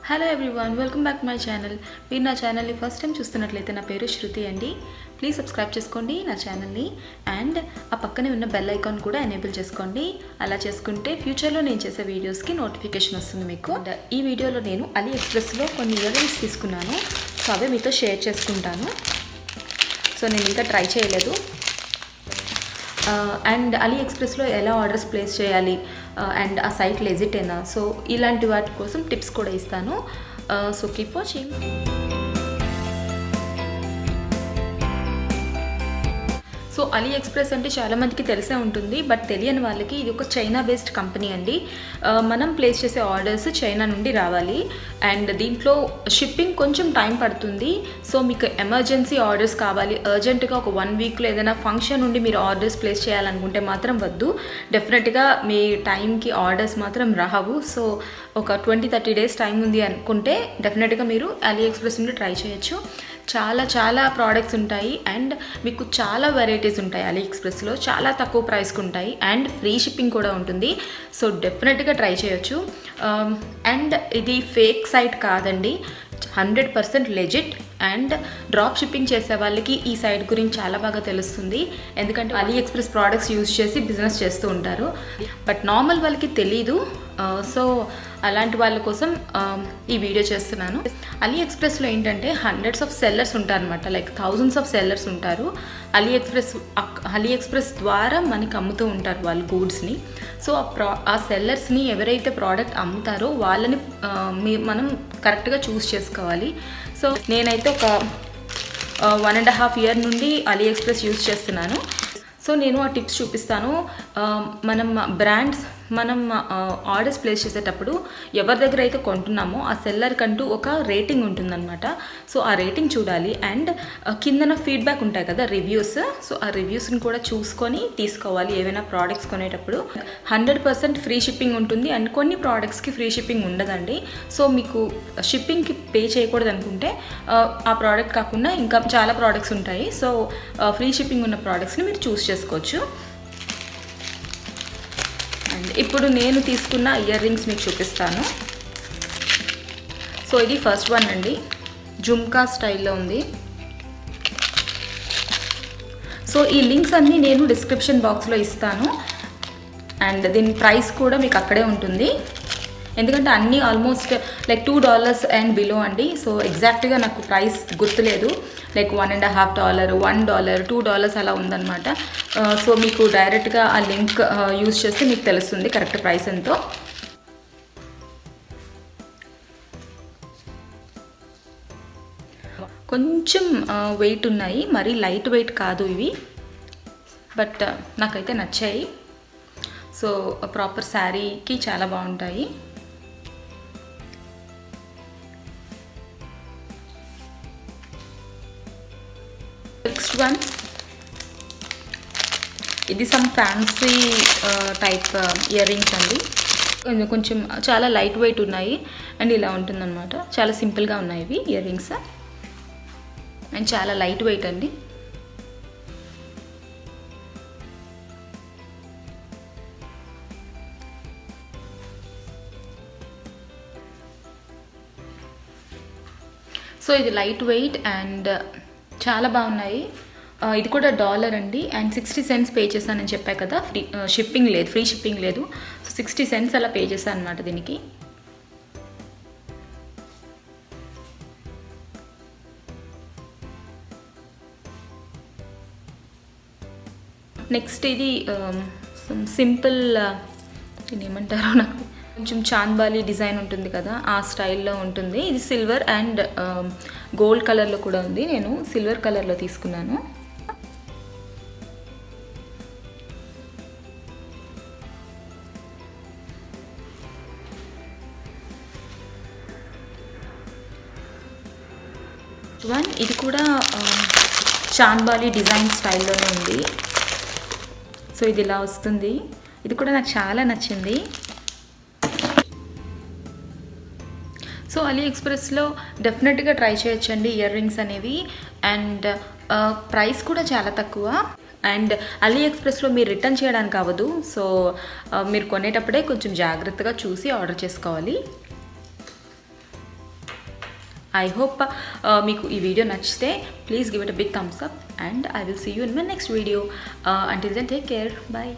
Hello everyone, welcome back to my channel. మీరు నా ఛానల్ని ఫస్ట్ టైం చూస్తున్నట్లయితే నా పేరు శృతి అండి. ప్లీజ్ సబ్స్క్రైబ్ చేసుకోండి నా ఛానల్ని అండ్ ఆ పక్కనే ఉన్న బెల్ ఐకాన్ కూడా ఎనేబుల్ చేసుకోండి. అలా చేసుకుంటే ఫ్యూచర్లో నేను చేసే వీడియోస్కి నోటిఫికేషన్ వస్తుంది మీకు. అండ్ ఈ వీడియోలో నేను అలీ ఎక్స్ప్రెస్లో కొన్ని ఇయర్ రింగ్స్ తీసుకున్నాను. సో అవే మీతో షేర్ చేసుకుంటాను. సో నేను ఇంకా ట్రై చేయలేదు. అండ్ అలీ ఎక్స్ప్రెస్లో ఎలా ఆర్డర్స్ ప్లేస్ చేయాలి అండ్ ఆ సైట్ లెజిటేనా, సో ఇలాంటి వాటి కోసం టిప్స్ కూడా ఇస్తాను. So keep watching. So Ali express అంటే చాలామందికి తెలిసే ఉంటుంది, బట్ తెలియని వాళ్ళకి ఇది ఒక చైనా బేస్డ్ కంపెనీ అండి. మనం ప్లేస్ చేసే ఆర్డర్స్ చైనా నుండి రావాలి అండ్ దీంట్లో షిప్పింగ్ కొంచెం టైం పడుతుంది. సో మీకు ఎమర్జెన్సీ ఆర్డర్స్ కావాలి, అర్జెంటుగా ఒక 1 వీక్లో ఏదైనా ఫంక్షన్ నుండి మీరు ఆర్డర్స్ ప్లేస్ చేయాలనుకుంటే మాత్రం వద్దు. డెఫినెట్గా మీ టైంకి ఆర్డర్స్ మాత్రం రావు. సో ఒక 20-30 డేస్ టైం ఉంది అనుకుంటే డెఫినెట్గా మీరు అలీ ఎక్స్ప్రెస్ నుండి ట్రై చేయొచ్చు. చాలా ప్రోడక్ట్స్ ఉంటాయి అండ్ మీకు చాలా వెరైటీస్ ఉంటాయి. అలీ ఎక్స్ప్రెస్లో చాలా తక్కువ ప్రైస్కి ఉంటాయి అండ్ ఫ్రీ షిప్పింగ్ కూడా ఉంటుంది. సో డెఫినెట్గా ట్రై చేయొచ్చు. అండ్ ఇది ఫేక్ సైట్ కాదండి, 100% లెజిట్. అండ్ డ్రాప్ షిప్పింగ్ చేసే వాళ్ళకి ఈ సైట్ గురించి చాలా బాగా తెలుస్తుంది, ఎందుకంటే అలీ ఎక్స్ప్రెస్ ప్రోడక్ట్స్ యూజ్ చేసి బిజినెస్ చేస్తూ ఉంటారు. బట్ నార్మల్ వాళ్ళకి తెలీదు. సో అలాంటి వాళ్ళ కోసం ఈ వీడియో చేస్తున్నాను. అలీ ఎక్స్ప్రెస్లో ఏంటంటే హండ్రెడ్స్ ఆఫ్ సెల్లర్స్ ఉంటారనమాట, లైక్ థౌజండ్స్ ఆఫ్ సెల్లర్స్ ఉంటారు. అలీ ఎక్స్ప్రెస్ ద్వారా మనకి అమ్ముతూ ఉంటారు వాళ్ళు గూడ్స్ని. సో ఆ సెల్లర్స్ని ఎవరైతే ప్రోడక్ట్ అమ్ముతారో వాళ్ళని మనం కరెక్ట్గా చూస్ చేసుకోవాలి. సో నేనైతే ఒక 1.5 year నుండి అలీ ఎక్స్ప్రెస్ యూజ్ చేస్తున్నాను. సో నేను ఆ టిప్స్ చూపిస్తాను. మనం ఆర్డర్స్ ప్లేస్ చేసేటప్పుడు ఎవరి దగ్గర అయితే కొంటున్నామో ఆ సెల్లర్ కంటూ ఒక రేటింగ్ ఉంటుందన్నమాట. సో ఆ రేటింగ్ చూడాలి అండ్ కిందన ఫీడ్బ్యాక్ ఉంటాయి కదా, రివ్యూస్. సో ఆ రివ్యూస్ని కూడా చూసుకొని తీసుకోవాలి ఏవైనా ప్రోడక్ట్స్ కొనేటప్పుడు. 100% ఫ్రీ షిప్పింగ్ ఉంటుంది అండ్ కొన్ని ప్రోడక్ట్స్కి ఫ్రీ షిప్పింగ్ ఉండదండి. సో మీకు షిప్పింగ్కి పే చేయకూడదు అనుకుంటే ఆ ప్రోడక్ట్ కాకుండా ఇంకా చాలా ప్రోడక్ట్స్ ఉంటాయి. సో ఫ్రీ షిప్పింగ్ ఉన్న ప్రోడక్ట్స్ని మీరు చూస్ చేసుకోవచ్చు. అండ్ ఇప్పుడు నేను తీసుకున్న ఇయర్ రింగ్స్ మీకు చూపిస్తాను. సో ఇది ఫస్ట్ వన్ అండి, జుమ్కా స్టైల్లో ఉంది. సో ఈ లింక్స్ అన్నీ నేను డిస్క్రిప్షన్ బాక్స్లో ఇస్తాను అండ్ దీని ప్రైస్ కూడా మీకు అక్కడే ఉంటుంది, ఎందుకంటే అన్నీ ఆల్మోస్ట్ లైక్ $2 అండ్ బిలో అండి. సో ఎగ్జాక్ట్గా నాకు ప్రైస్ గుర్తులేదు, లైక్ $1.50, $1, $2 అలా ఉందన్నమాట. సో మీకు డైరెక్ట్గా ఆ లింక్ యూజ్ చేస్తే మీకు తెలుస్తుంది కరెక్ట్ ప్రైస్ ఎంతో. కొంచెం వెయిట్ ఉన్నాయి, మరీ లైట్ వెయిట్ కాదు ఇవి, బట్ నాకైతే నచ్చాయి. సో ప్రాపర్ శారీకి చాలా బాగుంటాయి. నెక్స్ట్ వన్, ఇది some fancy type ear rings అండి. కొంచెం చాలా లైట్ వెయిట్ ఉన్నాయి అండ్ ఇలా ఉంటుందన్నమాట. చాలా సింపుల్గా ఉన్నాయి ఇవి ఇయర్ రింగ్స్ అండ్ చాలా లైట్ వెయిట్ అండి. సో ఇది లైట్ వెయిట్ అండ్ చాలా బాగున్నాయి. ఇది కూడా $1 అండి అండ్ 60 cents పే చేశానని చెప్పా కదా, ఫ్రీ షిప్పింగ్ లేదు, ఫ్రీ షిప్పింగ్ లేదు. సో 60 cents అలా పే చేశాను అనమాట దీనికి. నెక్స్ట్ ఇది సింపుల్, దీన్ని ఏమంటారో నాకు, కొంచెం చాంద్బాలి డిజైన్ ఉంటుంది కదా ఆ స్టైల్లో ఉంటుంది. ఇది సిల్వర్ అండ్ గోల్డ్ కలర్లో కూడా ఉంది. నేను సిల్వర్ కలర్లో తీసుకున్నాను. ఇది కూడా చాంద్బాలి డిజైన్ స్టైల్లోనే ఉంది. సో ఇది ఇలా వస్తుంది. ఇది కూడా నాకు చాలా నచ్చింది. సో అలీ ఎక్స్ప్రెస్లో డెఫినెట్గా ట్రై చేయొచ్చండి ఇయర్ రింగ్స్ అనేవి అండ్ ప్రైస్ కూడా చాలా తక్కువ. అండ్ అలీ ఎక్స్ప్రెస్లో మీరు రిటర్న్ చేయడానికి అవ్వదు. సో మీరు కొనేటప్పుడే కొంచెం జాగ్రత్తగా చూసి ఆర్డర్ చేసుకోవాలి. ఐ హోప్ మీకు ఈ వీడియో నచ్చితే please give it a big thumbs up and I will see you in my next video. Until then, take care. Bye.